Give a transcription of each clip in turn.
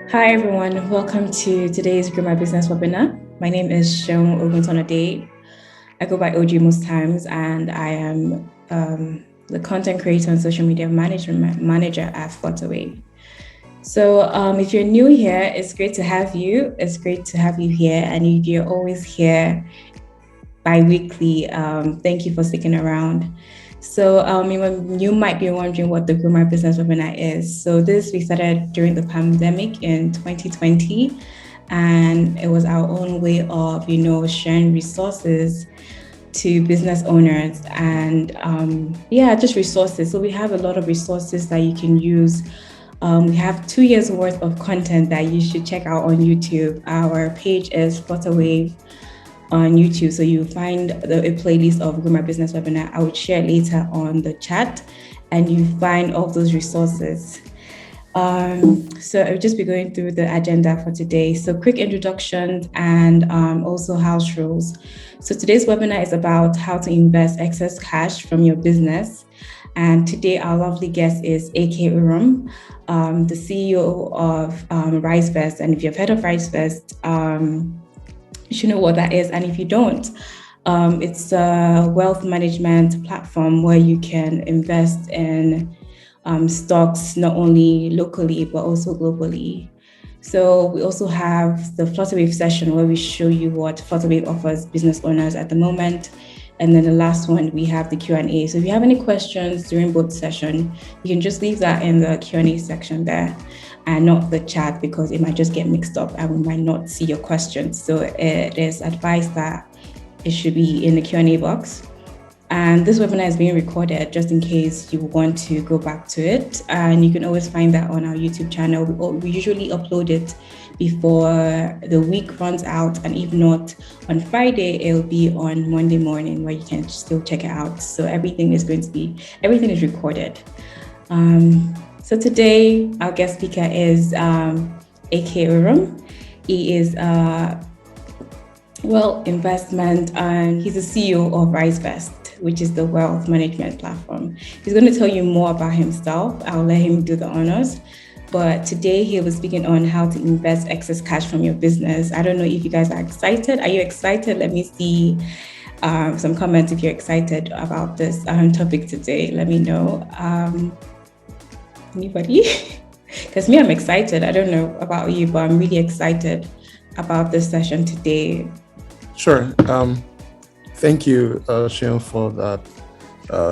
Hi everyone, welcome to today's Grow My Business webinar. My name is Seun Oguntonade. I go by OG most times, and I am the content creator and social media manager at Flutterwave. So if you're new here, it's great to have you. It's great to have you here, and if you're always here bi-weekly, thank you for sticking around. So you might be wondering what the Grow My Business webinar is. So this we started during the pandemic in 2020, and it was our own way of, sharing resources to business owners and just resources. So we have a lot of resources that you can use. We have 2 years worth of content that you should check out on YouTube. Our page is Flutterwave on YouTube. So you'll find a playlist of Grow My Business webinar. I would share later on the chat, and you find all those resources. So I'll just be going through the agenda for today. So quick introductions and also house rules. So today's webinar is about how to invest excess cash from your business. And today our lovely guest is Eke Urum, the CEO of RiseVest. And if you've heard of RiseVest, you should know what that is. And if you don't, it's a wealth management platform where you can invest in stocks, not only locally, but also globally. So we also have the Flutterwave session where we show you what Flutterwave offers business owners at the moment. And then the last one, we have the Q&A. So if you have any questions during both sessions, you can just leave that in the Q&A section there and not the chat, because it might just get mixed up and we might not see your questions. So it is advised that it should be in the Q&A box. And this webinar is being recorded just in case you want to go back to it. And you can always find that on our YouTube channel. We usually upload it before the week runs out. And if not on Friday, it'll be on Monday morning where you can still check it out. So everything is recorded. So today, our guest speaker is Eke Urum. He is investment, and he's the CEO of RiseVest, which is the wealth management platform. He's going to tell you more about himself. I'll let him do the honors. But today he was speaking on how to invest excess cash from your business. I don't know if you guys are excited. Are you excited? Let me see some comments if you're excited about this topic today. Let me know. Anybody? Because me, I'm excited. I don't know about you, but I'm really excited about this session today. Sure. Thank you, Seun, for that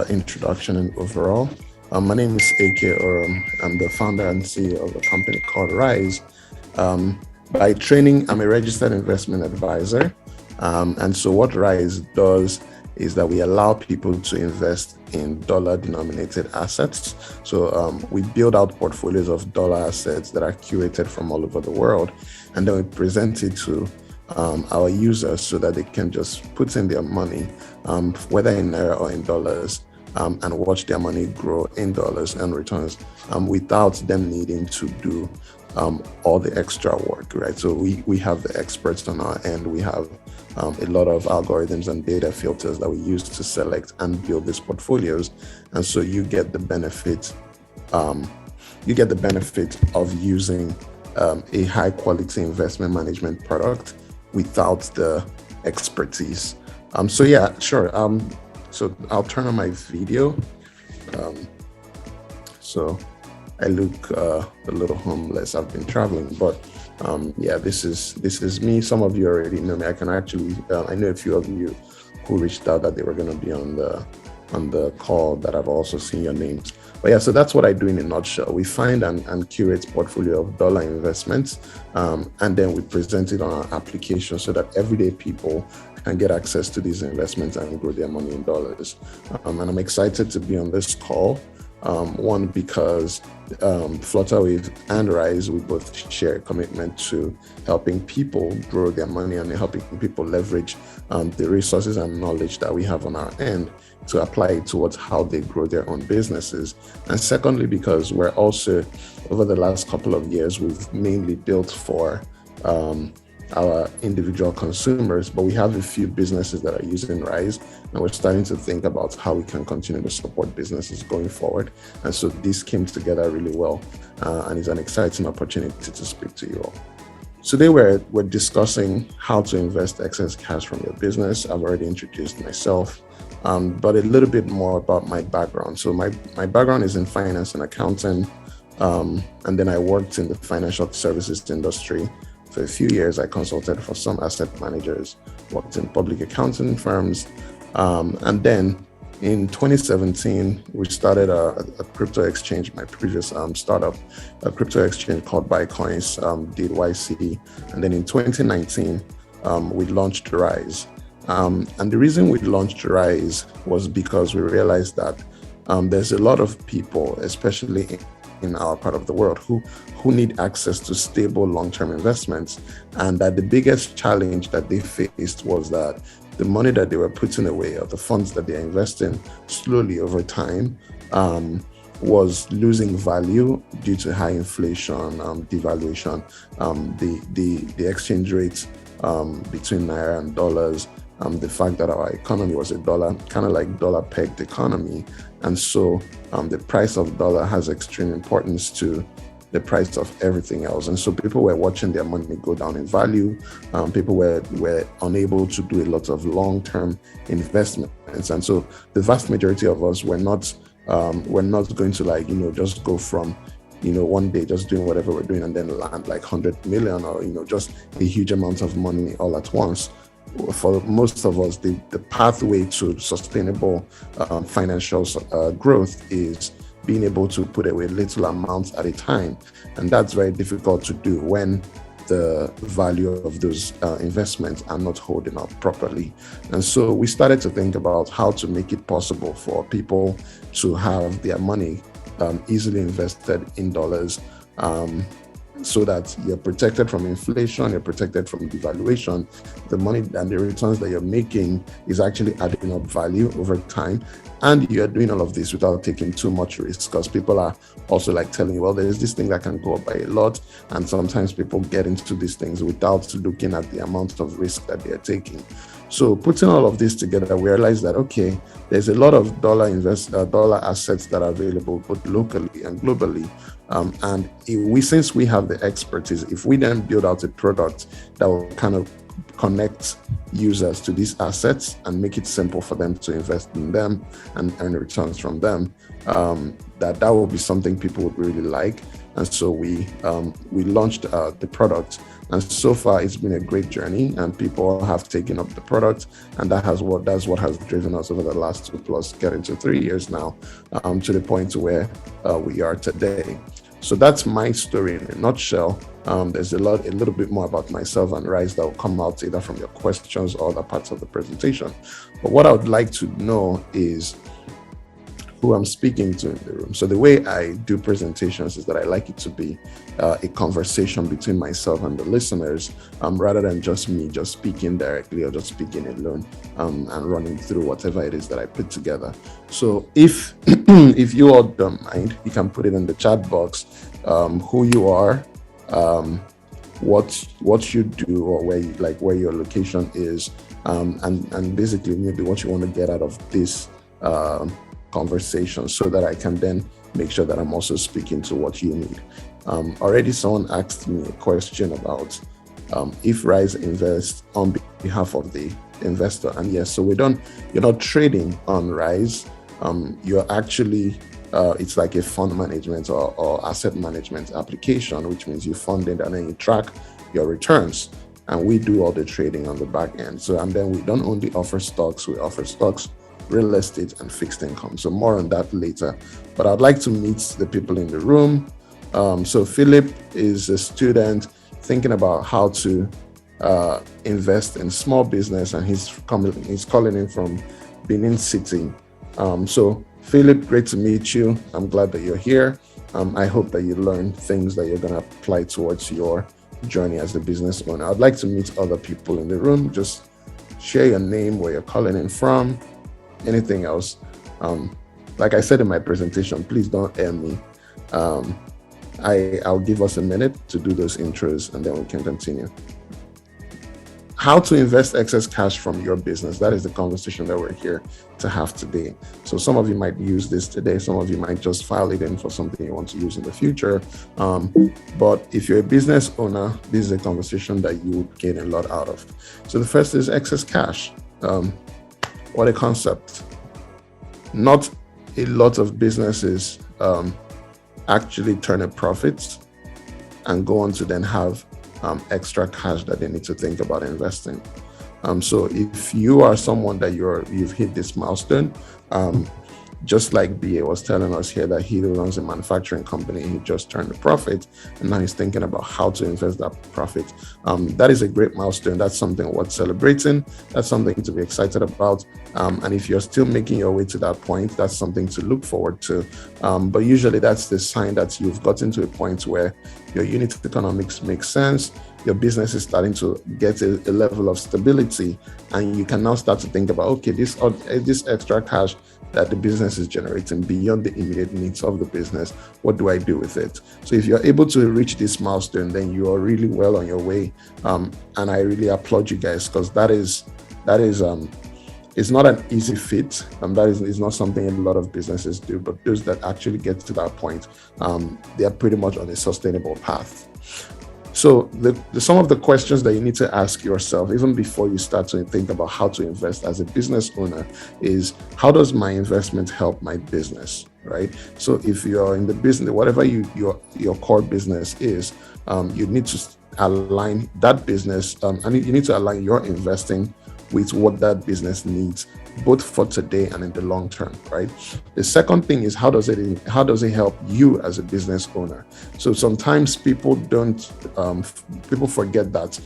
introduction and overall. My name is Eke Urum. I'm the founder and CEO of a company called Rise. By training, I'm a registered investment advisor. And so what Rise does is that we allow people to invest in dollar-denominated assets. So we build out portfolios of dollar assets that are curated from all over the world, and then we present it to our users so that they can just put in their money, whether in Naira or in dollars, and watch their money grow in dollars and returns without them needing to do all the extra work, right? So we have the experts on our end. We have a lot of algorithms and data filters that we use to select and build these portfolios. And so you get the benefit of using a high quality investment management product without the expertise. So yeah, sure. So I'll turn on my video. So I look a little homeless. I've been traveling, but yeah, this is me. Some of you already know me. I can actually, I know a few of you who reached out that they were going to be on the call that I've also seen your names. But yeah, so that's what I do in a nutshell. We find and curate portfolio of dollar investments, and then we present it on our application so that everyday people can get access to these investments and grow their money in dollars. And I'm excited to be on this call. One, because Flutterwave and Rise, we both share a commitment to helping people grow their money and helping people leverage the resources and knowledge that we have on our end to apply it towards how they grow their own businesses. And secondly, because we're also, over the last couple of years, we've mainly built for our individual consumers, but we have a few businesses that are using Rise, and we're starting to think about how we can continue to support businesses going forward. And so this came together really well. and it's an exciting opportunity to speak to you all. Today we're discussing how to invest excess cash from your business. I've already introduced myself, but a little bit more about my background. So my background is in finance and accounting, and then I worked in the financial services industry for a few years. I consulted for some asset managers, worked in public accounting firms, and then in 2017, we started a crypto exchange, my previous startup, a crypto exchange called Bitcoins, did YC. And then in 2019, we launched Rise. And the reason we launched Rise was because we realized that there's a lot of people, especially in our part of the world, who need access to stable long-term investments. And that the biggest challenge that they faced was that the money that they were putting away, or the funds that they're investing slowly over time, was losing value due to high inflation, devaluation, the exchange rate between Naira and dollars, the fact that our economy was a dollar, kind of like dollar-pegged economy. And so the price of dollar has extreme importance to the price of everything else. And so people were watching their money go down in value. People were unable to do a lot of long-term investments. And so the vast majority of us were not going to just go from, one day just doing whatever we're doing and then land like 100 million or, just a huge amount of money all at once. For most of us, the pathway to sustainable financial growth is being able to put away little amounts at a time. And that's very difficult to do when the value of those investments are not holding up properly. And so we started to think about how to make it possible for people to have their money easily invested in dollars, so that you're protected from inflation, you're protected from devaluation. The money and the returns that you're making is actually adding up value over time. And you're doing all of this without taking too much risk, because people are also like telling you, well, there's this thing that can go up by a lot. And sometimes people get into these things without looking at the amount of risk that they're taking. So putting all of this together, we realized that, okay, there's a lot of dollar assets that are available both locally and globally. And since we have the expertise, if we then build out a product that will kind of connect users to these assets and make it simple for them to invest in them and earn returns from them, that will be something people would really like. And so we launched the product, and so far it's been a great journey, and people have taken up the product, and that's what has driven us over the last 2+ getting to 3 years now, to the point where we are today. So that's my story in a nutshell. There's a little bit more about myself and Rise that will come out either from your questions or other parts of the presentation. But what I would like to know is who I'm speaking to in the room. So the way I do presentations is that I like it to be a conversation between myself and the listeners, rather than just me just speaking directly or just speaking alone, and running through whatever it is that I put together. So if if you all don't mind, you can put it in the chat box, who you are, what you do, or where your location is, and basically maybe what you want to get out of this conversation, so that I can then make sure that I'm also speaking to what you need. Already someone asked me a question about if Rise invests on behalf of the investor. And yes, so you're not trading on Rise. You're actually, it's like a fund management or asset management application, which means you fund it and then you track your returns. And we do all the trading on the back end. So, and then we don't only offer stocks, we offer stocks, real estate, and fixed income. So more on that later. But I'd like to meet the people in the room. So Philip is a student thinking about how to invest in small business, and he's calling in from Benin City. So Philip, great to meet you. I'm glad that you're here. I hope that you learn things that you're going to apply towards your journey as a business owner. I'd like to meet other people in the room. Just share your name, where you're calling in from, anything else. Like I said in my presentation, please don't air me. I'll give us a minute to do those intros and then we can continue. how to invest excess cash from your business. That is the conversation that we're here to have today. So some of you might use this today. Some of you might just file it in for something you want to use in the future. But if you're a business owner, this is a conversation that you would gain a lot out of. So the first is excess cash. What a concept. Not a lot of businesses actually turn a profit and go on to then have extra cash that they need to think about investing. So if you are someone that you've hit this milestone, just like BA was telling us here that he runs a manufacturing company, he just turned a profit and now he's thinking about how to invest that profit. That is a great milestone. That's something worth celebrating. That's something to be excited about. And if you're still making your way to that point, that's something to look forward to. But usually that's the sign that you've gotten to a point where your unit economics makes sense. Your business is starting to get a level of stability, and you can now start to think about, okay, this extra cash that the business is generating beyond the immediate needs of the business, what do I do with it? So if you're able to reach this milestone, then you are really well on your way. And I really applaud you guys, because that is it's not an easy feat, and that is not something a lot of businesses do. But those that actually get to that point, they are pretty much on a sustainable path. So some of the questions that you need to ask yourself, even before you start to think about how to invest as a business owner, is how does my investment help my business, right? So if you're in the business, whatever your core business is, you need to align that business, and you need to align your investing with what that business needs, both for today and in the long term, right? The second thing is how does it help you as a business owner? So sometimes people forget that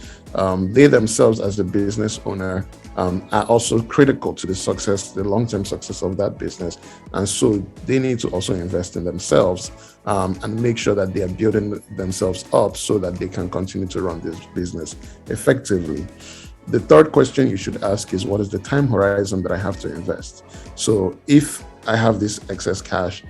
they themselves as a business owner are also critical to the long-term success of that business, and so they need to also invest in themselves and make sure that they are building themselves up so that they can continue to run this business effectively. The third question you should ask is, what is the time horizon that I have to invest? So if I have this excess cash,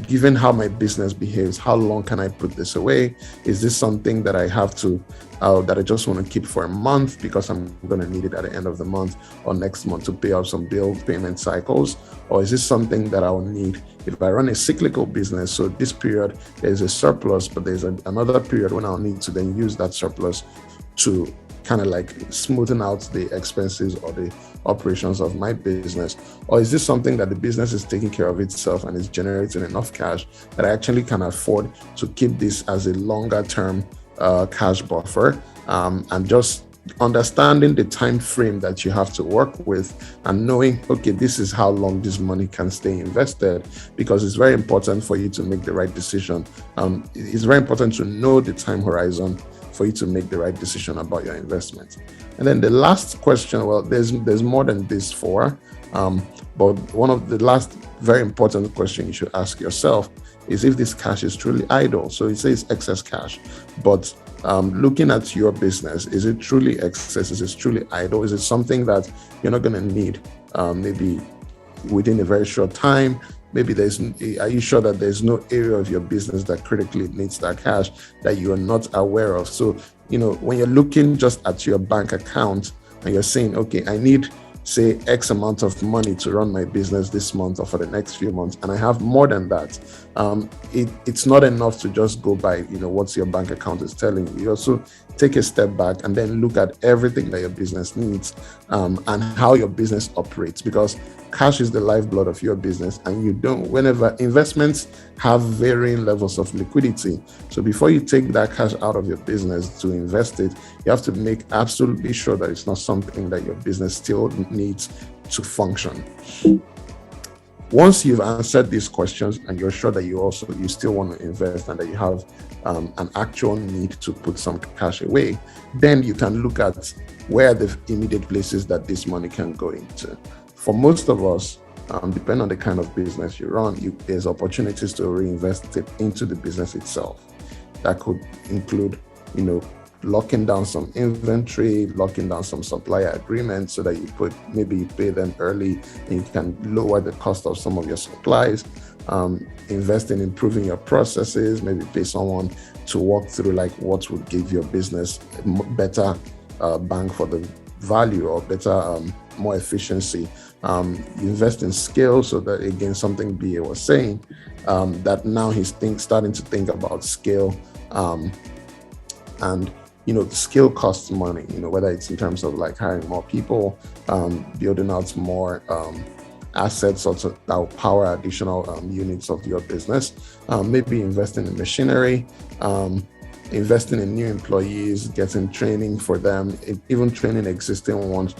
given how my business behaves, how long can I put this away? Is this something that I have to, that I just want to keep for a month because I'm going to need it at the end of the month or next month to pay off some bill payment cycles? Or is this something that I'll need if I run a cyclical business? So this period there's a surplus, but there's another period when I'll need to then use that surplus to kind of like smoothing out the expenses or the operations of my business? Or is this something that the business is taking care of itself and is generating enough cash that I actually can afford to keep this as a longer term cash buffer? And just understanding the time frame that you have to work with and knowing, okay, this is how long this money can stay invested, because it's very important for you to make the right decision. It's very important to know the time horizon for you to make the right decision about your investment. And then the last question, well, there's more than these four, but one of the last very important question you should ask yourself is if this cash is truly idle. So it says excess cash, but looking at your business, is it truly excess? Is it truly idle? Is it something that you're not going to need maybe within a very short time? Maybe are you sure that there's no area of your business that critically needs that cash that you are not aware of? So, when you're looking just at your bank account and you're saying, okay, I need, say, X amount of money to run my business this month or for the next few months, and I have more than that, it's not enough to just go by, what your bank account is telling you. You also take a step back and then look at everything that your business needs and how your business operates, because cash is the lifeblood of your business, and whenever investments have varying levels of liquidity. So before you take that cash out of your business to invest it, you have to make absolutely sure that it's not something that your business still needs to function. Once you've answered these questions and you're sure that you still want to invest and that you have an actual need to put some cash away, then you can look at where the immediate places that this money can go into. For most of us, depending on the kind of business you run, there's opportunities to reinvest it into the business itself. That could include, locking down some inventory, locking down some supplier agreements so that maybe you pay them early and you can lower the cost of some of your supplies. Invest in improving your processes, maybe pay someone to walk through like what would give your business better bang for the value or better, more efficiency. You invest in skills, so that, again, something BA was saying, that now he's starting to think about scale, and skill costs money, whether it's in terms of like hiring more people, building out more assets also that will power additional units of your business, maybe investing in machinery, investing in new employees, getting training for them, even training existing ones,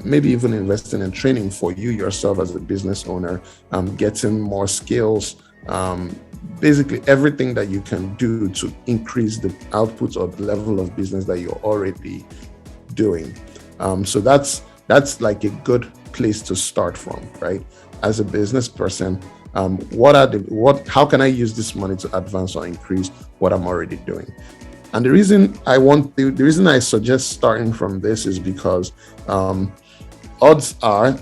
maybe even investing in training for you yourself as a business owner, getting more skills, basically everything that you can do to increase the output or the level of business that you're already doing. So that's like a good place to start from, right? As a business person, how can I use this money to advance or increase what I'm already doing? And the reason I suggest starting from this is because odds are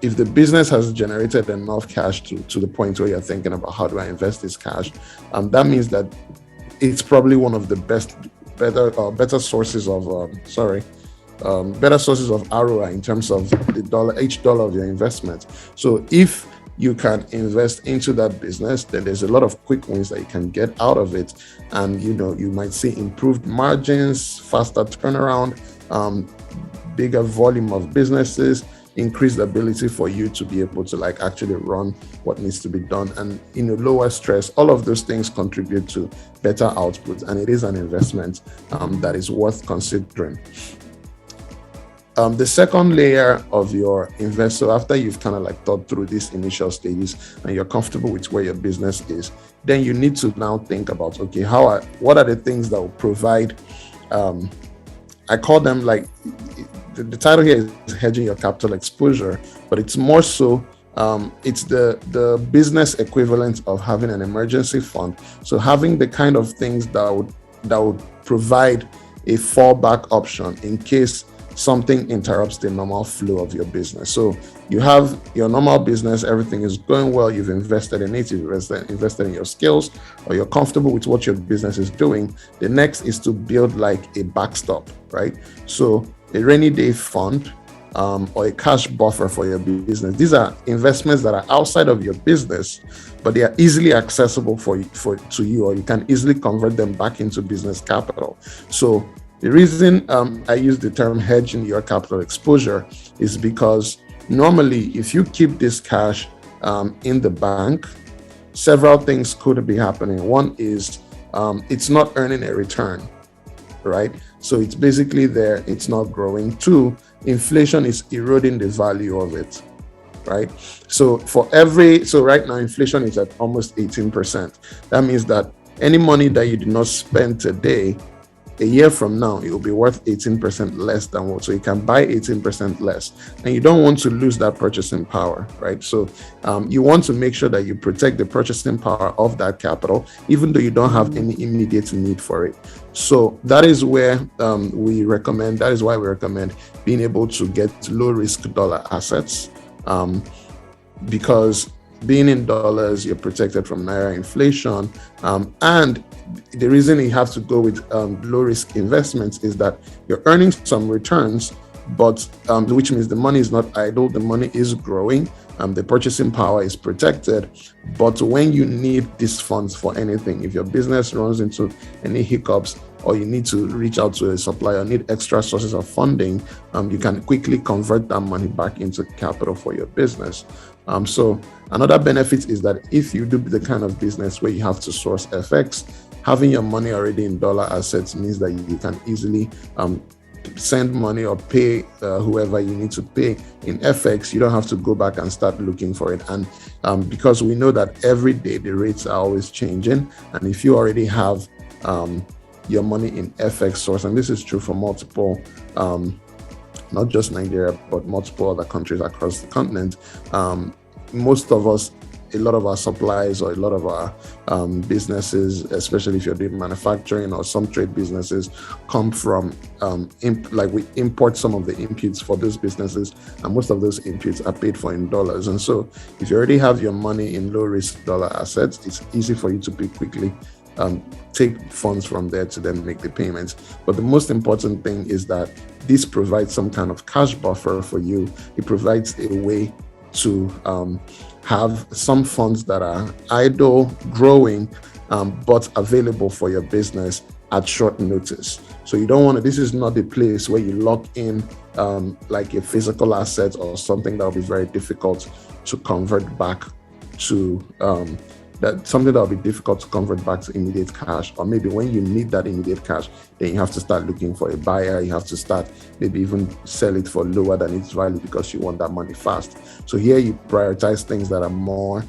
if the business has generated enough cash to the point where you're thinking about how do I invest this cash, that means that it's probably one of the better sources of ROI in terms of each dollar of your investment. So if you can invest into that business, then there's a lot of quick wins that you can get out of it. And you might see improved margins, faster turnaround, bigger volume of businesses, increased ability for you to be able to like actually run what needs to be done, and lower stress. All of those things contribute to better output, and it is an investment that is worth considering. The second layer of your investor, after you've kind of like thought through these initial stages and you're comfortable with where your business is, then you need to now think about, okay, what are the things that will provide, I call them like, the title here is hedging your capital exposure, but it's more so, it's the business equivalent of having an emergency fund. So having the kind of things that would provide a fallback option in case something interrupts the normal flow of your business. So you have your normal business, everything is going well, you've invested in it, you've invested in your skills, or you're comfortable with what your business is doing. The next is to build like a backstop, right? So a rainy day fund, or a cash buffer for your business. These are investments that are outside of your business, but they are easily accessible to you, or you can easily convert them back into business capital. So the reason I use the term hedging your capital exposure is because normally if you keep this cash in the bank, several things could be happening. One is it's not earning a return, right? So it's basically there, it's not growing. Two, inflation is eroding the value of it, right? So right now inflation is at almost 18%. That means that any money that you do not spend today, a year from now, it will be worth 18% less than what. So you can buy 18% less, and you don't want to lose that purchasing power, right? So you want to make sure that you protect the purchasing power of that capital, even though you don't have any immediate need for it. So that is where that is why we recommend being able to get low risk dollar assets, because being in dollars, you're protected from Naira inflation, and the reason you have to go with low risk investments is that you're earning some returns, but which means the money is not idle, the money is growing, the purchasing power is protected. But when you need these funds for anything, if your business runs into any hiccups, or you need to reach out to a supplier, need extra sources of funding, you can quickly convert that money back into capital for your business. So another benefit is that if you do the kind of business where you have to source FX, having your money already in dollar assets means that you can easily send money or pay whoever you need to pay in FX. You don't have to go back and start looking for it. And because we know that every day the rates are always changing, and if you already have your money in FX source, and this is true for multiple, not just Nigeria, but multiple other countries across the continent, most of us, a lot of our supplies or a lot of our businesses, especially if you're doing manufacturing or some trade businesses, come from we import some of the inputs for those businesses, and most of those inputs are paid for in dollars. And so if you already have your money in low risk dollar assets, it's easy for you to pay quickly take funds from there to then make the payments. But the most important thing is that this provides some kind of cash buffer for you. It provides a way to have some funds that are idle, growing, but available for your business at short notice. So you don't want to, this is not the place where you lock in like a physical asset or something that will be very difficult to convert back to something that will be difficult to convert back to immediate cash. Or maybe when you need that immediate cash, then you have to start looking for a buyer. You have to start maybe even sell it for lower than its value because you want that money fast. So here you prioritize things that are more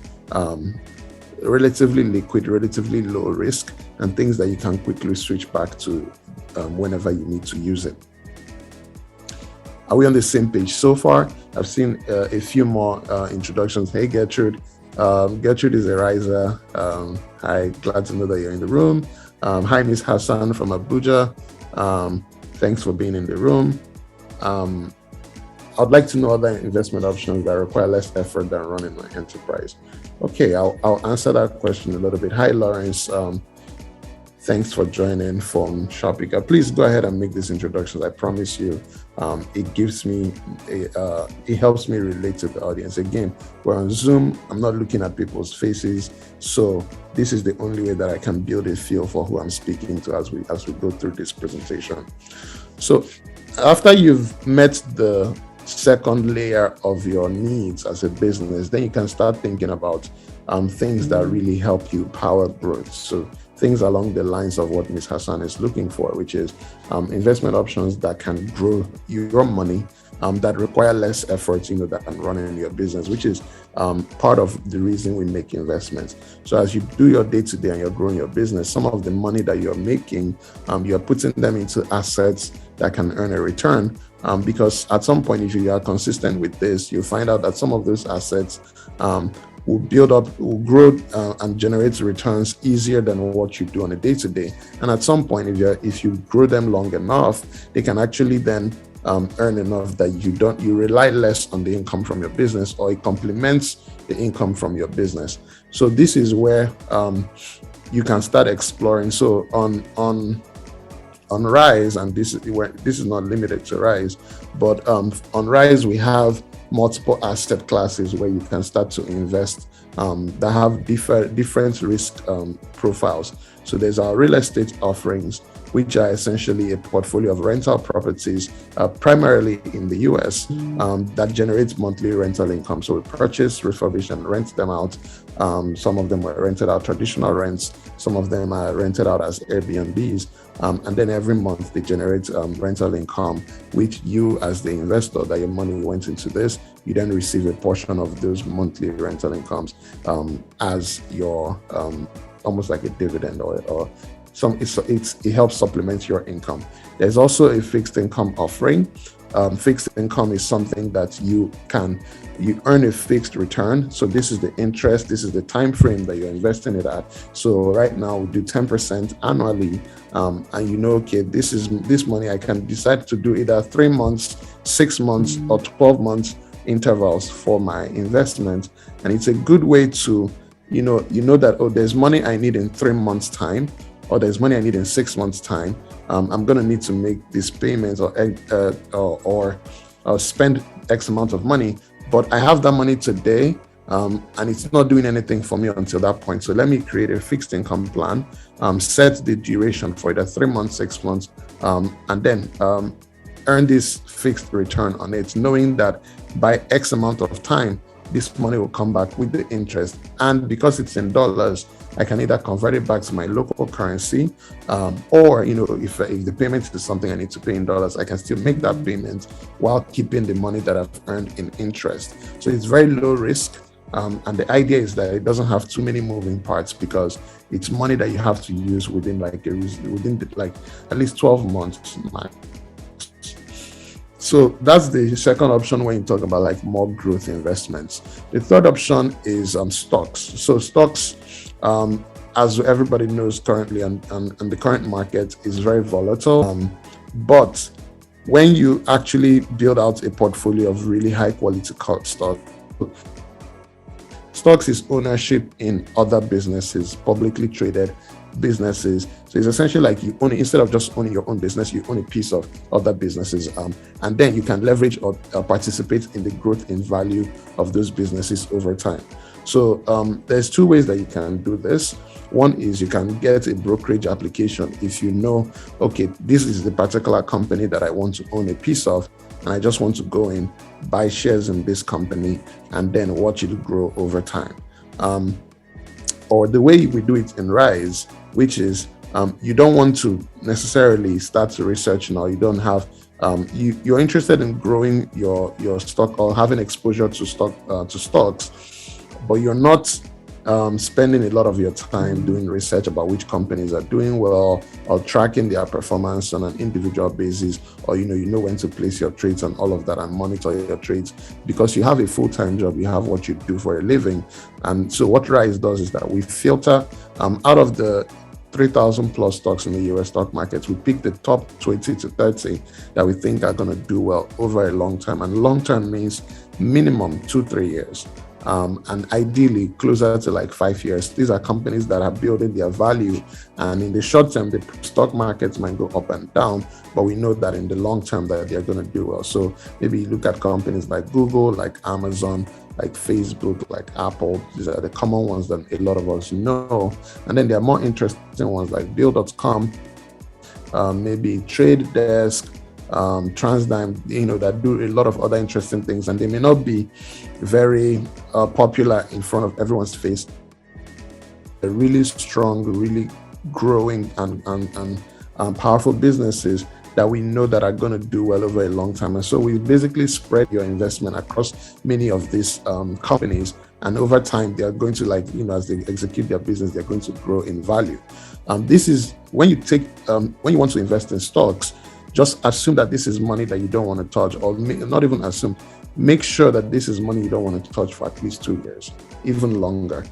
relatively liquid, relatively low risk, and things that you can quickly switch back to whenever you need to use it. Are we on the same page so far? I've seen a few more introductions. Hey, Gertrude. Gertrude is a riser. Hi, glad to know that you're in the room. Hi, Miss Hassan from Abuja. Thanks for being in the room. I'd like to know other investment options that require less effort than running an enterprise. Okay, I'll answer that question a little bit. Hi, Lawrence. Thanks for joining from Shopika. Please go ahead and make these introductions. I promise you, it gives me, it helps me relate to the audience. Again, we're on Zoom. I'm not looking at people's faces, so this is the only way that I can build a feel for who I'm speaking to as we go through this presentation. So, after you've met the second layer of your needs as a business, then you can start thinking about things that really help you power growth. So things along the lines of what Ms. Hassan is looking for, which is investment options that can grow your money, that require less effort, than running your business, which is part of the reason we make investments. So as you do your day-to-day and you're growing your business, some of the money that you're making, you're putting them into assets that can earn a return. Because at some point, if you are consistent with this, you'll find out that some of those assets will build up, will grow and generate returns easier than what you do on a day-to-day. And at some point, if you grow them long enough, they can actually then earn enough that you rely less on the income from your business, or it complements the income from your business. So this is where you can start exploring. So on Rise, and this is not limited to Rise, but on Rise we have multiple asset classes where you can start to invest that have different risk profiles. So there's our real estate offerings, which are essentially a portfolio of rental properties, primarily in the US, that generates monthly rental income. So we purchase, refurbish, and rent them out. Some of them are rented out traditional rents. Some of them are rented out as Airbnbs. And then every month they generate rental income, which you, as the investor, that your money went into this, you then receive a portion of those monthly rental incomes as your almost like a dividend or it helps supplement your income. There's also a fixed income offering. Fixed income is something that you earn a fixed return. So this is the interest, this is the time frame that you're investing it at. So right now we do 10% annually, and okay, this money I can decide to do either 3 months, 6 months, or 12 months intervals for my investment. And it's a good way to that there's money I need in 3 months time, or there's money I need in 6 months time. I'm going to need to make this payment or spend X amount of money, but I have that money today, and it's not doing anything for me until that point. So let me create a fixed income plan, set the duration for either 3 months, 6 months, and then earn this fixed return on it, knowing that by X amount of time, this money will come back with the interest. And because it's in dollars, I can either convert it back to my local currency, or if the payment is something I need to pay in dollars, I can still make that payment while keeping the money that I've earned in interest. So it's very low risk, and the idea is that it doesn't have too many moving parts, because it's money that you have to use within at least 12 months. So that's the second option when you talk about more growth investments. The third option is stocks. So stocks, as everybody knows currently, and the current market is very volatile. But when you actually build out a portfolio of really high quality stocks is ownership in other businesses, publicly traded businesses. So it's essentially like you own, instead of just owning your own business, you own a piece of other businesses, and then you can leverage or participate in the growth in value of those businesses over time. So there's two ways that you can do this. One is you can get a brokerage application if you know, okay, this is the particular company that I want to own a piece of, and I just want to go in, buy shares in this company, and then watch it grow over time. Or the way we do it in Rise, which is you don't want to necessarily start to research now. You don't have you're interested in growing your stock or having exposure to stocks, but you're not spending a lot of your time doing research about which companies are doing well or tracking their performance on an individual basis, or you know when to place your trades and all of that and monitor your trades, because you have a full-time job, you have what you do for a living. And so what Rise does is that we filter out of the 3,000 plus stocks in the US stock markets, we pick the top 20 to 30 that we think are going to do well over a long term. And long term means minimum 2-3 years. And ideally closer to like 5 years. These are companies that are building their value, and in the short term the stock markets might go up and down, but we know that in the long term that they're going to do well. So maybe you look at companies like Google, like Amazon, like Facebook, like Apple. These are the common ones that a lot of us know. And then there are more interesting ones like Bill.com, maybe Trade Desk, TransDigm, that do a lot of other interesting things, and they may not be very popular in front of everyone's face. They're really strong, really growing and powerful businesses that we know that are going to do well over a long time. And so we basically spread your investment across many of these companies, and over time they are going to, as they execute their business, they're going to grow in value. This is when you want to invest in stocks, just assume that this is money that you don't want to touch, or not even assume, make sure that this is money you don't want to touch for at least 2 years, even longer.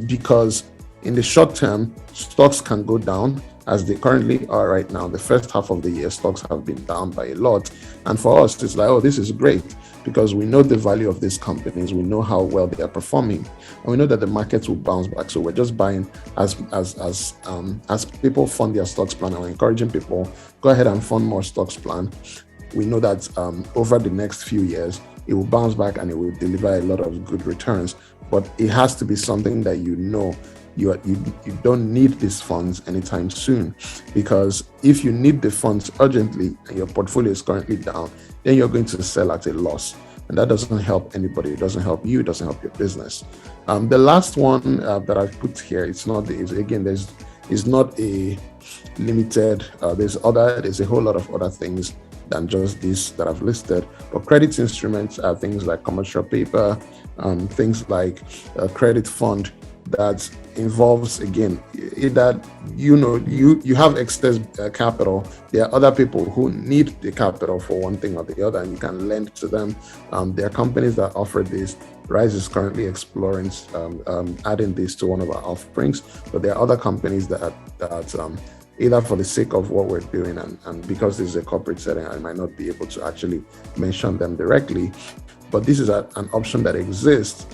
Because in the short term, stocks can go down as they currently are right now. The first half of the year, stocks have been down by a lot. And for us, it's like, oh, this is great, because we know the value of these companies, we know how well they are performing, and we know that the markets will bounce back. So we're just buying as people fund their stocks plan, and we're encouraging people, go ahead and fund more stocks plan. We know that over the next few years, it will bounce back and it will deliver a lot of good returns. But it has to be something that you don't need these funds anytime soon, because if you need the funds urgently and your portfolio is currently down, then you're going to sell at a loss, and that doesn't help anybody. It doesn't help you. It doesn't help your business. The last one that I've put here, it's not a limited. There's a whole lot of other things than just this that I've listed. But credit instruments are things like commercial paper, things like a credit fund that involves, again, that you have excess capital. There are other people who need the capital for one thing or the other, and you can lend to them. There are companies that offer this. Rise is currently exploring adding this to one of our offerings, but there are other companies that either for the sake of what we're doing and because this is a corporate setting, I might not be able to actually mention them directly, but this is an option that exists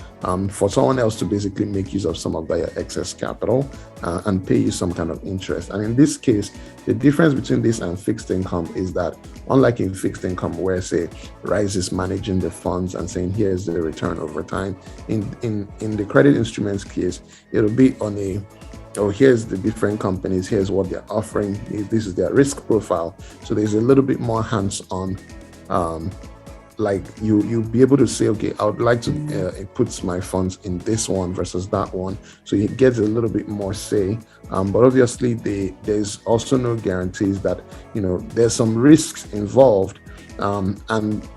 for someone else to basically make use of some of their excess capital and pay you some kind of interest. And in this case, the difference between this and fixed income is that, unlike in fixed income where, say, Rise is managing the funds and saying, here's the return over time, in the credit instruments case, it'll be on here's the different companies, here's what they're offering, this is their risk profile. So there's a little bit more hands-on. Like you'll be able to say, okay, I would like to put my funds in this one versus that one. So you get a little bit more say. But obviously there's also no guarantees that, there's some risks involved. And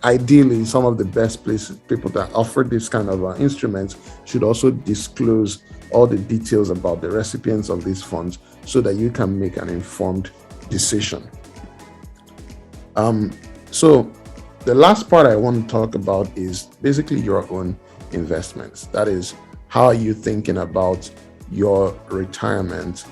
ideally, some of the best people that offer this kind of instruments should also disclose all the details about the recipients of these funds so that you can make an informed decision. So the last part I want to talk about is basically your own investments. That is, how are you thinking about your retirement,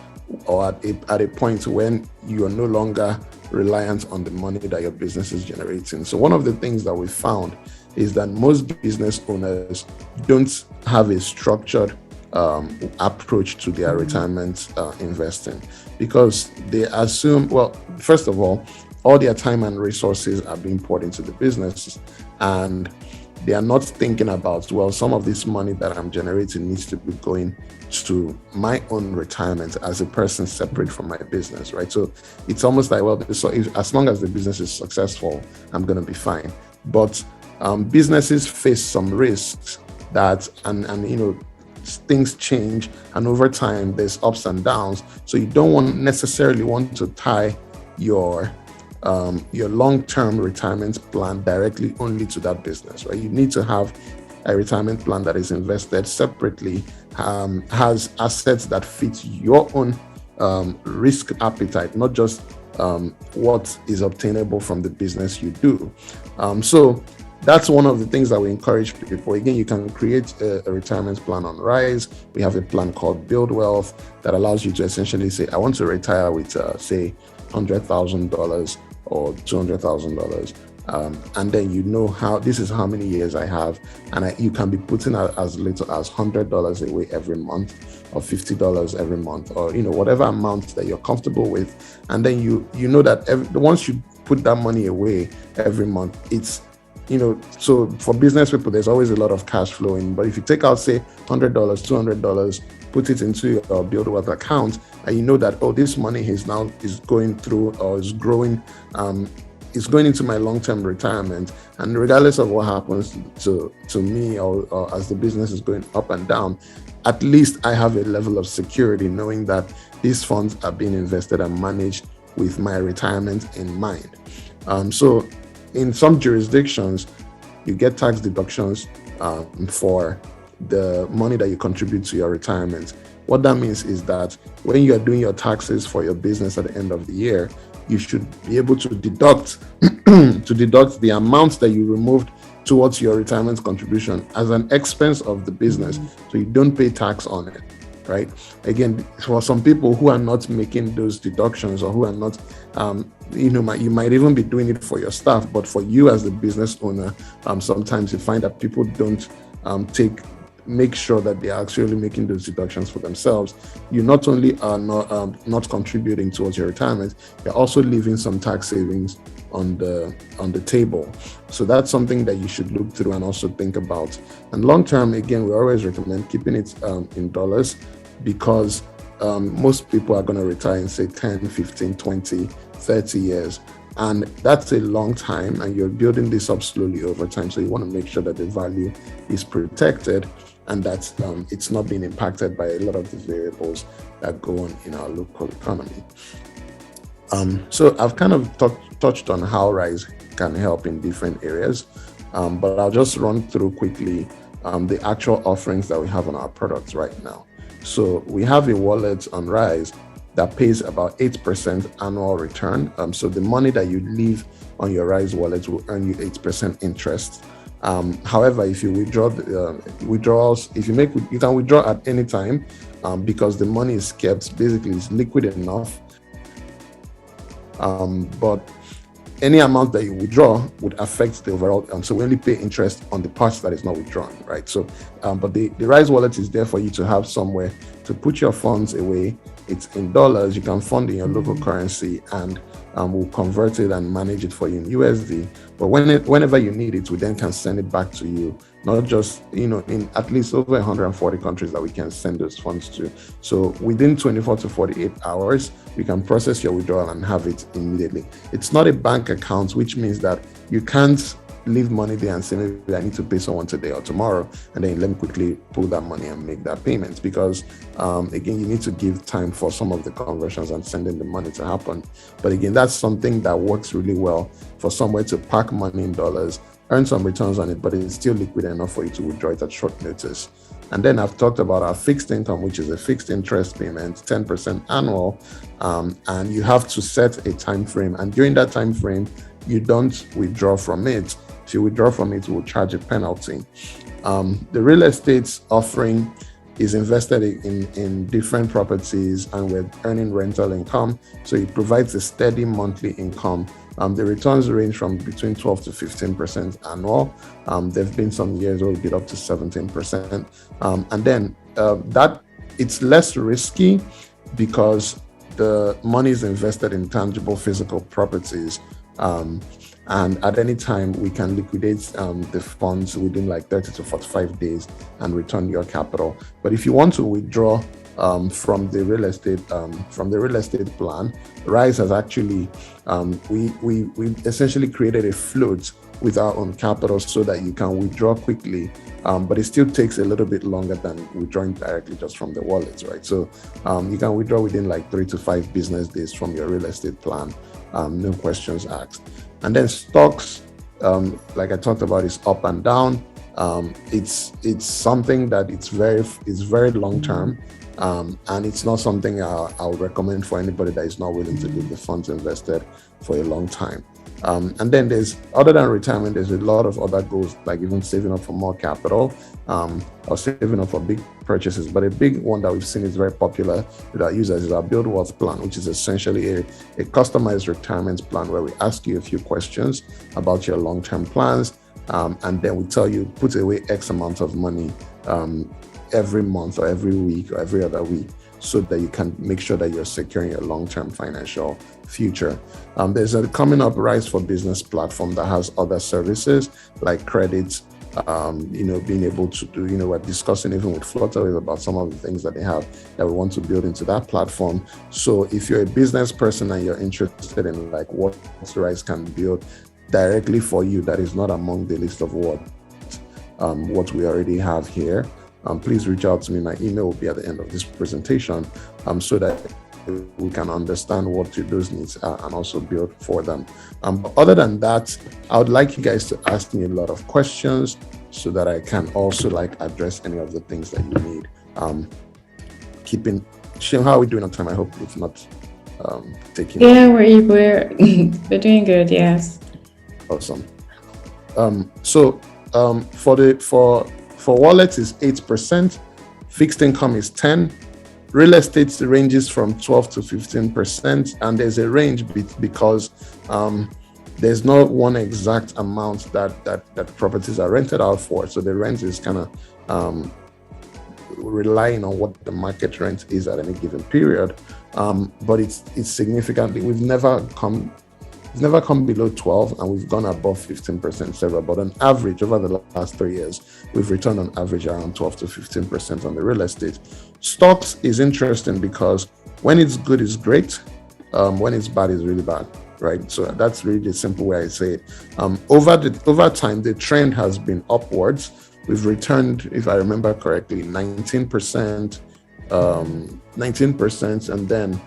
or at a point when you are no longer reliant on the money that your business is generating. So one of the things that we found is that most business owners don't have a structured approach to their retirement investing, because they assume, well, first of all their time and resources are being poured into the business, and they are not thinking about, well, some of this money that I'm generating needs to be going to my own retirement as a person separate from my business, right? So it's almost like, well, so as long as the business is successful, I'm going to be fine. But businesses face some risks that, and things change, and over time there's ups and downs. So you don't necessarily want to tie your long-term retirement plan directly only to that business, right? You need to have a retirement plan that is invested separately, has assets that fit your own risk appetite, not just what is obtainable from the business you do. So that's one of the things that we encourage people. Again, you can create a retirement plan on Rise. We have a plan called Build Wealth that allows you to essentially say, I want to retire with, say, $100,000 or $200,000. And then how this is how many years I have, and you can be putting out as little as $100 away every month, or $50 every month, or whatever amount that you're comfortable with. And then you know that once you put that money away every month, it's so for business people, there's always a lot of cash flowing. But if you take out, say, $100, $200, put it into your Build Wealth account, and you know that, oh, this money is going through, or is growing, is going into my long-term retirement, and regardless of what happens to me, or as the business is going up and down, at least I have a level of security knowing that these funds are being invested and managed with my retirement in mind. So in some jurisdictions, you get tax deductions for the money that you contribute to your retirement. What that means is that when you are doing your taxes for your business at the end of the year, you should be able to deduct the amount that you removed towards your retirement contribution as an expense of the business, so you don't pay tax on it, right? Again, for some people who are not making those deductions, or who are not, you might even be doing it for your staff, but for you as the business owner, sometimes you find that people don't make sure that they are actually making those deductions for themselves. You not only are not contributing towards your retirement, you're also leaving some tax savings on the table. So that's something that you should look through and also think about. And long term, again, we always recommend keeping it in dollars, because most people are going to retire in, say, 10, 15, 20, 30 years. And that's a long time, and you're building this up slowly over time. So you want to make sure that the value is protected, and that it's not being impacted by a lot of the variables that go on in our local economy. So I've kind of touched on how Rise can help in different areas, but I'll just run through quickly the actual offerings that we have on our products right now. So we have a wallet on Rise that pays about 8% annual return. So the money that you leave on your Rise wallet will earn you 8% interest. However, if you withdraw withdrawals, you can withdraw at any time, because the money is kept, basically it's liquid enough. But any amount that you withdraw would affect the overall. So we only pay interest on the parts that is not withdrawn, right? So, but the Rise wallet is there for you to have somewhere to put your funds away. It's in dollars. You can fund in your local currency, and we'll convert it and manage it for you in USD. But whenever you need it, we then can send it back to you, not just, in at least over 140 countries that we can send those funds to. So within 24 to 48 hours, we can process your withdrawal and have it immediately. It's not a bank account, which means that you can't leave money there and say, maybe I need to pay someone today or tomorrow, and then let me quickly pull that money and make that payment, because again, you need to give time for some of the conversions and sending the money to happen. But again, that's something that works really well for somewhere to park money in dollars, earn some returns on it, but it's still liquid enough for you to withdraw it at short notice. And then I've talked about our fixed income, which is a fixed interest payment, 10% annual, and you have to set a time frame, and during that time frame, you don't withdraw from it. If you withdraw from it, we'll charge a penalty. The real estate offering is invested in different properties, and we're earning rental income. So it provides a steady monthly income. The returns range from between 12 to 15% annual. There have been some years where we get up to 17%. And then that it's less risky because the money is invested in tangible physical properties. And at any time, we can liquidate the funds within like 30 to 45 days and return your capital. But if you want to withdraw from the real estate plan, Rise has actually we essentially created a float with our own capital so that you can withdraw quickly. But it still takes a little bit longer than withdrawing directly just from the wallets, right? So you can withdraw within like 3 to 5 business days from your real estate plan, no questions asked. And then stocks, like I talked about, is up and down. It's something that it's very long term, and it's not something I would recommend for anybody that is not willing to leave the funds invested for a long time. And then other than retirement, there's a lot of other goals, like even saving up for more capital, or saving up for big purchases. But a big one that we've seen is very popular with our users is our Build Wealth plan, which is essentially a customized retirement plan where we ask you a few questions about your long-term plans, and then we tell you put away X amount of money every month or every week or every other week, so that you can make sure that you're securing your long-term financial future. There's a coming up Rise for Business platform that has other services like credit, being able to do, we're discussing even with Flutterwave about some of the things that they have that we want to build into that platform. So if you're a business person and you're interested in like what Rise can build directly for you that is not among the list of what we already have here, please reach out to me. My email will be at the end of this presentation, so that we can understand what those needs are and also build for them. But other than that, I would like you guys to ask me a lot of questions so that I can also address any of the things that you need. Shem, how are we doing on time? I hope it's not taking. Yeah, we're doing good. Yes. Awesome. For wallets is 8%, fixed income is 10%, real estate ranges from 12 to 15%, and there's a range because there's not one exact amount that properties are rented out for. So the rent is kind of relying on what the market rent is at any given period, but it's significantly. We've never come below 12, and we've gone above 15% several. But on average, over the last 3 years, we've returned on average around 12 to 15% on the real estate. Stocks is interesting because when it's good, it's great. When it's bad, it's really bad, right? So that's really the simple way I say it. Over time, the trend has been upwards. We've returned, if I remember correctly, 19%, and then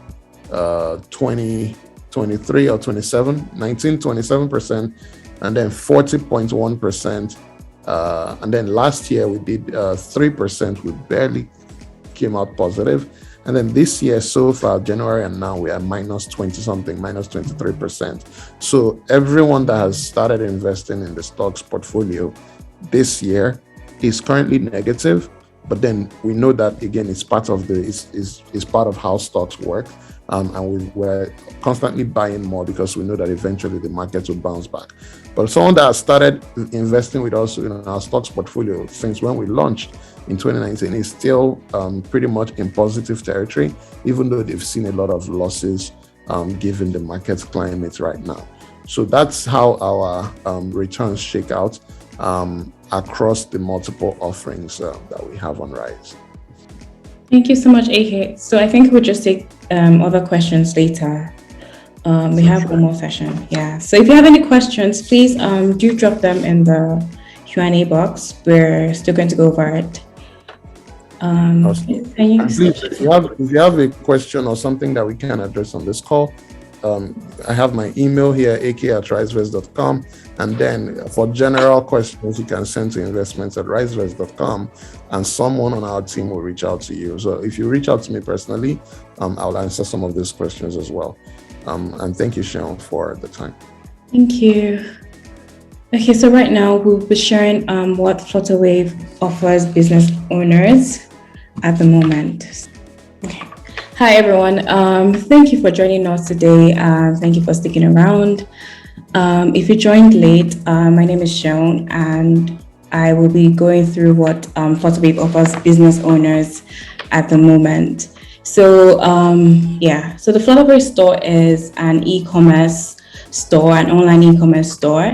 23 or 27%, and then 40.1%. And then last year we did 3%, we barely came out positive. And then this year so far, January and now, we are minus 20 something, minus 23%. So everyone that has started investing in the stocks portfolio this year is currently negative. But then we know that again, it's part of part of how stocks work. And we're constantly buying more because we know that eventually the market will bounce back. But someone that has started investing with us in our stocks portfolio since when we launched in 2019 is still pretty much in positive territory, even though they've seen a lot of losses given the market climate right now. So that's how our returns shake out across the multiple offerings that we have on Rise. Thank you so much, Eke. So I think we'll just take other questions later. We have one more session. Yeah. So if you have any questions, please do drop them in the Q&A box. We're still going to go over it. Awesome. Please, if you have a question or something that we can address on this call, I have my email here, ak@risevest.com. And then for general questions, you can send to investments@risevest.com, and someone on our team will reach out to you. So if you reach out to me personally, I'll answer some of these questions as well. And thank you, Sharon, for the time. Thank you. Okay, so right now we'll be sharing what Flutterwave offers business owners at the moment. Okay. Hi, everyone. Thank you for joining us today. Thank you for sticking around. If you joined late, my name is Sharon, and I will be going through what Flutterwave offers business owners at the moment. So so the Flutterwave store is an e-commerce store, an online e-commerce store.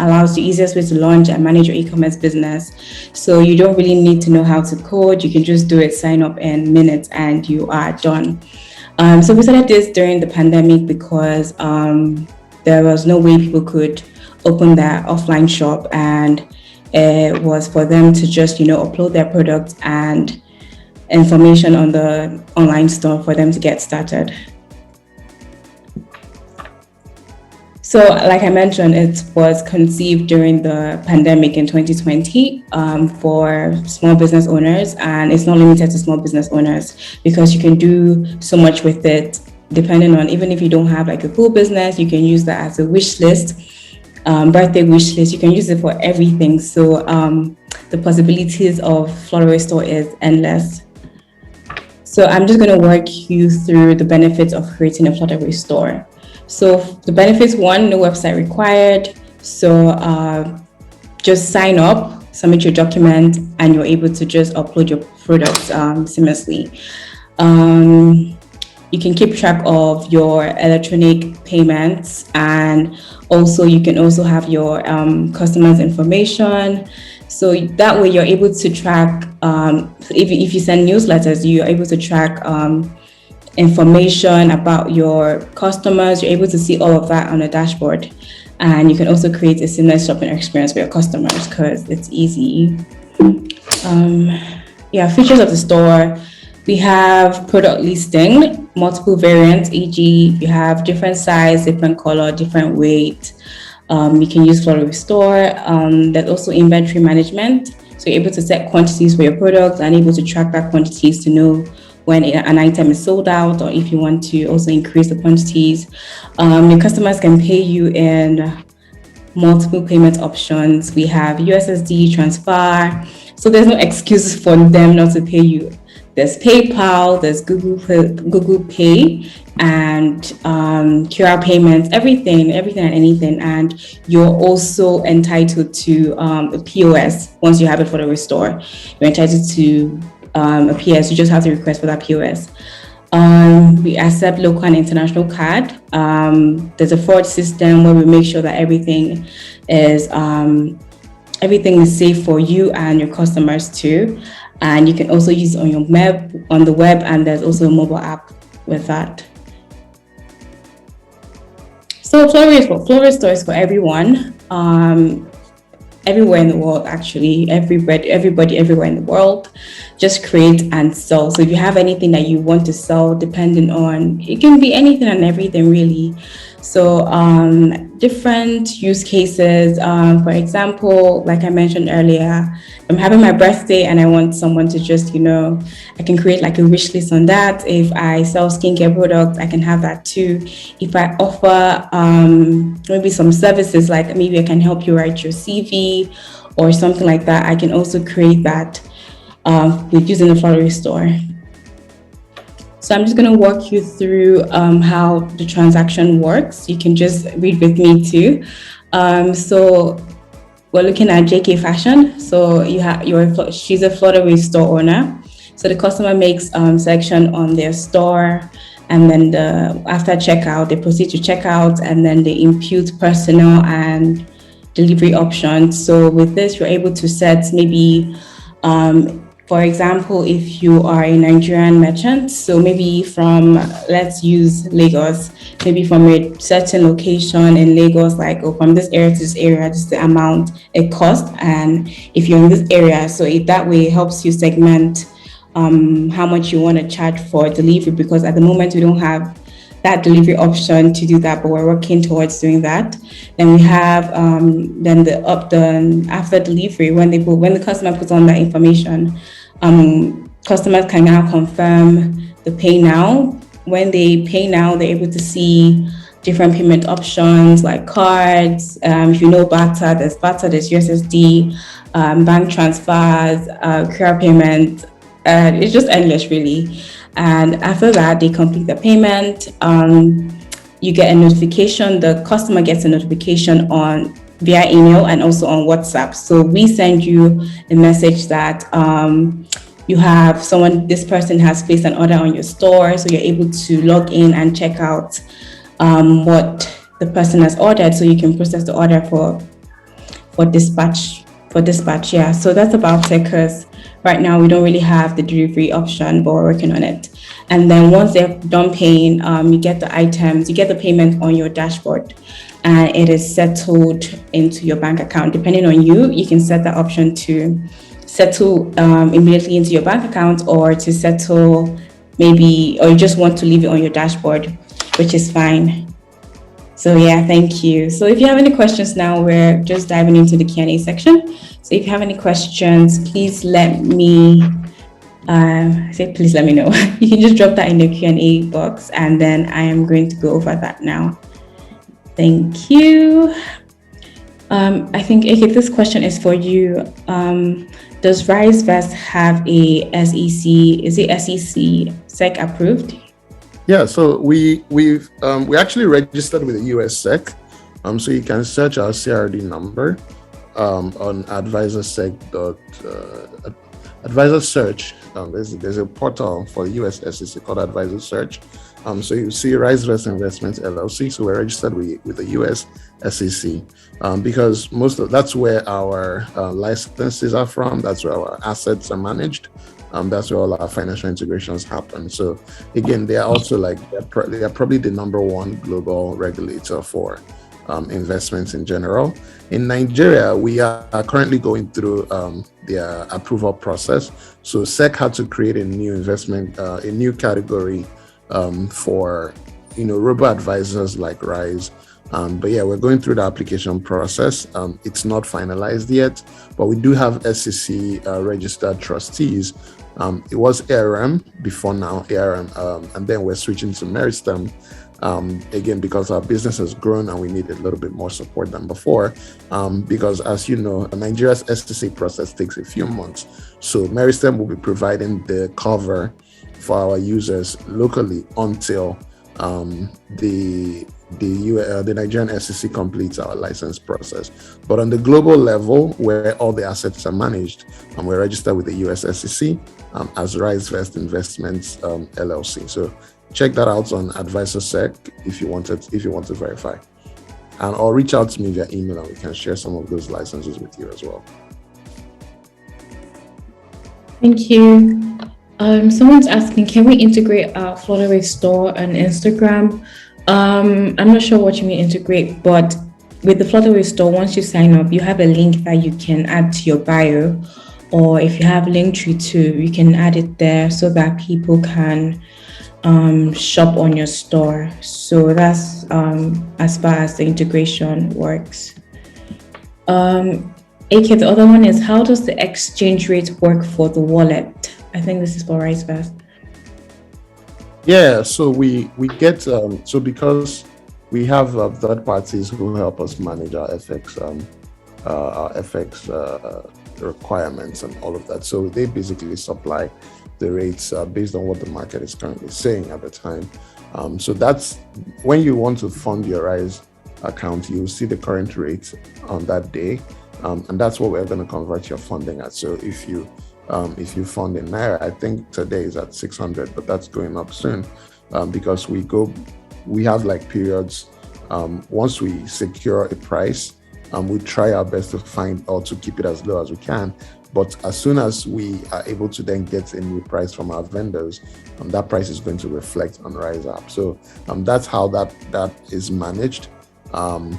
Allows the easiest way to launch and manage your e-commerce business. So you don't really need to know how to code. You can just do it, sign up in minutes, and you are done. So we started this during the pandemic because there was no way people could open their offline shop, and it was for them to just, upload their products and information on the online store for them to get started. So like I mentioned, it was conceived during the pandemic in 2020 for small business owners, and it's not limited to small business owners because you can do so much with it depending on, even if you don't have like a full business, you can use that as a wish list, birthday wish list. You can use it for everything. So the possibilities of Flutterwave store is endless. So I'm just going to walk you through the benefits of creating a Flutterwave store. So the benefits: one, no website required. So just sign up, submit your document, and you're able to just upload your products seamlessly. You can keep track of your electronic payments, and also you can also have your customers' information. So that way you're able to track, if you send newsletters, you're able to track information about your customers. You're able to see all of that on a dashboard, and you can also create a seamless shopping experience for your customers because it's easy. Features of the store: we have product listing, multiple variants, e.g. you have different size, different color, different weight. You can use Flutterwave store. There's also inventory management, so you're able to set quantities for your products and able to track that quantities to know when an item is sold out, or if you want to also increase the quantities. Your customers can pay you in multiple payment options. We have USSD, transfer, so there's no excuse for them not to pay you. There's PayPal, there's Google Pay, and QR payments, everything and anything. And you're also entitled to a POS once you have it for the store. You're entitled to a PS. You just have to request for that POS. We accept local and international card. There's a fraud system where we make sure that everything is safe for you and your customers too. And you can also use it on the web, and there's also a mobile app with that. So Flutterwave store is for everyone, everywhere in the world, actually. Everybody everywhere in the world. Just create and sell. So if you have anything that you want to sell, depending on, it can be anything and everything really. So different use cases, for example, like I mentioned earlier, I'm having my birthday and I want someone to just, I can create like a wish list on that. If I sell skincare products, I can have that too. If I offer maybe some services, like maybe I can help you write your CV or something like that, I can also create that with using the Flutterwave store. So I'm just going to walk you through how the transaction works. You can just read with me too. So we're looking at JK Fashion. So she's a Flutterwave store owner. So the customer makes selection on their store, and then after checkout, they proceed to checkout, and then they impute personal and delivery options. So with this, you're able to set maybe for example, if you are a Nigerian merchant, so maybe from, let's use Lagos, maybe from a certain location in Lagos, like from this area to this area, this is the amount it costs. And if you're in this area, so that way it helps you segment how much you want to charge for delivery, because at the moment we don't have that delivery option to do that, but we're working towards doing that. Then we have after delivery, when the customer puts on that information, customers can now confirm the pay now. When they pay now, they're able to see different payment options like cards. If you know Barter, there's USSD, bank transfers, QR payment. It's just endless, really. And after that, they complete the payment. You get a notification. The customer gets a notification on via email and also on WhatsApp. So we send you a message that you have this person has placed an order on your store. So you're able to log in and check out what the person has ordered, so you can process the order for dispatch. Yeah. So that's about it, because right now we don't really have the delivery option, but we're working on it. And then once they're done paying, you get the items, you get the payment on your dashboard, and it is settled into your bank account. Depending on you, you can set the option to settle immediately into your bank account, or to settle maybe, or you just want to leave it on your dashboard, which is fine. So yeah, thank you. So if you have any questions now, we're just diving into the Q&A section. So if you have any questions, please let me please let me know. You can just drop that in the Q&A box, and then I am going to go over that now. Thank you. I think, Eke, this question is for you. Does RiseVest have a SEC? Is it SEC approved? Yeah, so we actually registered with the US SEC. So you can search our CRD number on Advisor Search. There's a portal for the US SEC called Advisor Search. So you see RiseVest Investments LLC. So we're registered with the US SEC because that's where our licenses are from. That's where our assets are managed. That's where all our financial integrations happen. So again, they are also they are probably the number one global regulator for investments in general. In Nigeria, we are currently going through their approval process. So SEC had to create a new investment, a new category for robo-advisors like Rise. But yeah, we're going through the application process. It's not finalized yet, but we do have SEC registered trustees. It was ARM before now, ARM, and then we're switching to Meristem. Again, because our business has grown and we need a little bit more support than before, because as you know, Nigeria's SEC process takes a few months. So Meristem will be providing the cover for our users locally until the Nigerian SEC completes our license process. But on the global level, where all the assets are managed, we're registered with the US SEC as RiseVest Investments LLC. So check that out on Advisor Sec if you want to verify, or reach out to me via email and we can share some of those licenses with you as well. Thank you. Someone's asking, can we integrate our Flutterwave store on Instagram? I'm not sure what you mean integrate, but with the Flutterwave store, once you sign up, you have a link that you can add to your bio, or if you have Linktree too, you can add it there so that people can shop on your store. So that's as far as the integration works. Eke, the other one is, how does the exchange rate work for the wallet? I think this is for RiseVest. Yeah, so we get so because we have third parties who help us manage our FX requirements and all of that. So they basically supply the rates based on what the market is currently saying at the time. So that's when you want to fund your Rise account, you'll see the current rate on that day, and that's what we're going to convert your funding at. So if you fund in Naira, I think today is at 600, but that's going up soon because we have like periods. Once we secure a price, we try our best to find or to keep it as low as we can. But as soon as we are able to then get a new price from our vendors, that price is going to reflect on Rise app. So that's how that is managed, and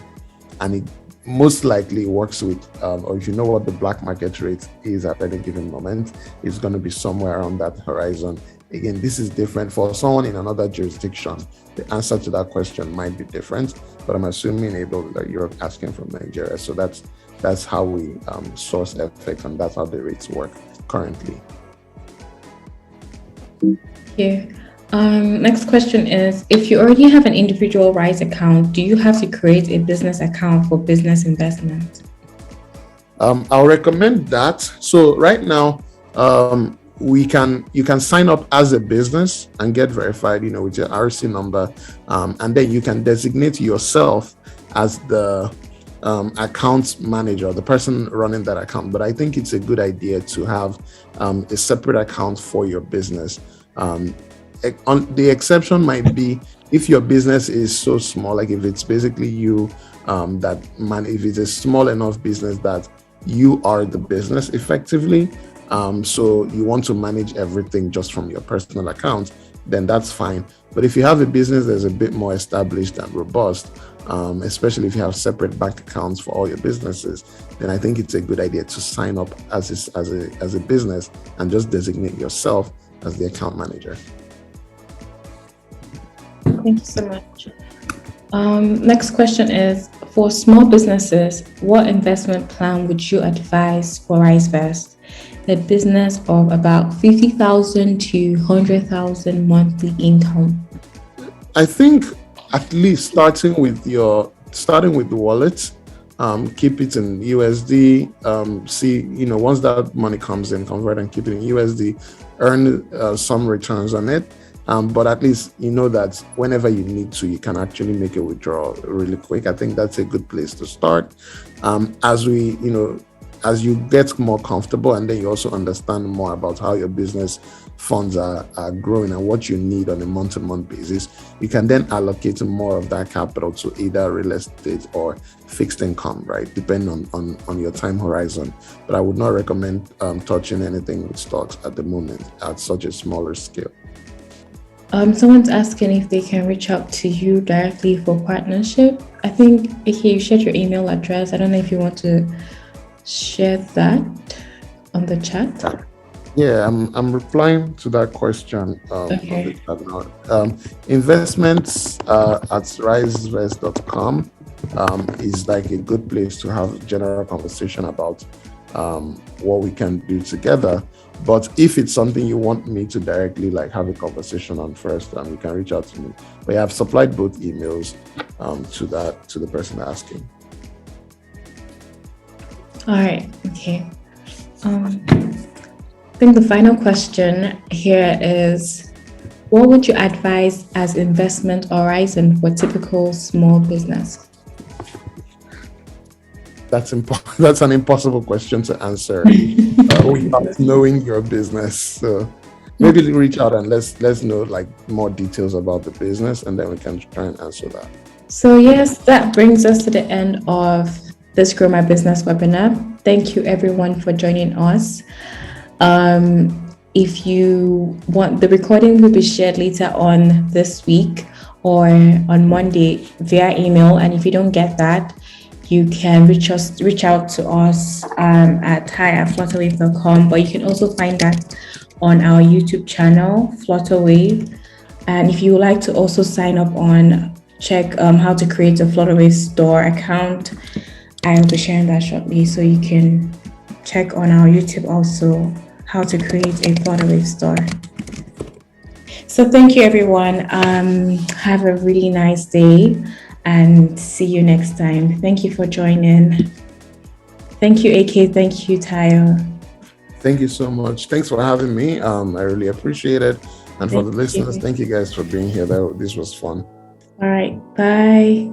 it most likely works with, or if you know what the black market rate is at any given moment, it's going to be somewhere around that horizon. Again, this is different for someone in another jurisdiction. The answer to that question might be different, but I'm assuming that you're asking from Nigeria. So that's how we source FX, and that's how the rates work currently. Okay. Next question is, if you already have an individual Rise account, do you have to create a business account for business investment? I'll recommend that. So right now, you can sign up as a business and get verified, with your RC number, and then you can designate yourself as the account manager, the person running that account. But I think it's a good idea to have a separate account for your business. The exception might be if your business is so small, like if it's basically you if it's a small enough business that you are the business effectively, so you want to manage everything just from your personal account, then that's fine. But if you have a business that's a bit more established and robust, especially if you have separate bank accounts for all your businesses, then I think it's a good idea to sign up as a business and just designate yourself as the account manager. Thank you so much. Next question is, for small businesses, what investment plan would you advise for RiseVest? A business of about 50,000 to 100,000 monthly income. I think at least starting with the wallet, keep it in USD. See, once that money comes in, convert and keep it in USD. Earn some returns on it. But at least you know that whenever you need to, you can actually make a withdrawal really quick. I think that's a good place to start. As you get more comfortable, and then you also understand more about how your business funds are growing and what you need on a month-to-month basis, you can then allocate more of that capital to either real estate or fixed income, right? Depending on your time horizon. But I would not recommend touching anything with stocks at the moment at such a smaller scale. Someone's asking if they can reach out to you directly for partnership. I think, Eke, you shared your email address. I don't know if you want to share that on the chat. Yeah, I'm replying to that question. Okay. Investments at risevest.com is like a good place to have general conversation about what we can do together. But if it's something you want me to directly have a conversation on first, you can reach out to me. But I have supplied both emails to the person asking. All right. Okay. I think the final question here is, what would you advise as investment horizon for typical small business? That's an impossible question to answer without knowing your business. So maybe reach out and let's know more details about the business, and then we can try and answer that. So yes, that brings us to the end of this Grow My Business webinar. Thank you everyone for joining us. If you want, the recording will be shared later on this week or on Monday via email. And if you don't get that, you can reach out to us at hi@flutterwave.com, but you can also find that on our YouTube channel, Flutterwave. And if you would like to also sign up check how to create a Flutterwave store account, I will be sharing that shortly, so you can check on our YouTube also how to create a Flutterwave store. So thank you everyone. Have a really nice day and see you next time. Thank you for joining. Thank you, Eke. Thank you, Tayo. Thank you so much. Thanks for having me. I really appreciate it. And for the listeners, thank you guys for being here. This was fun. All right. Bye.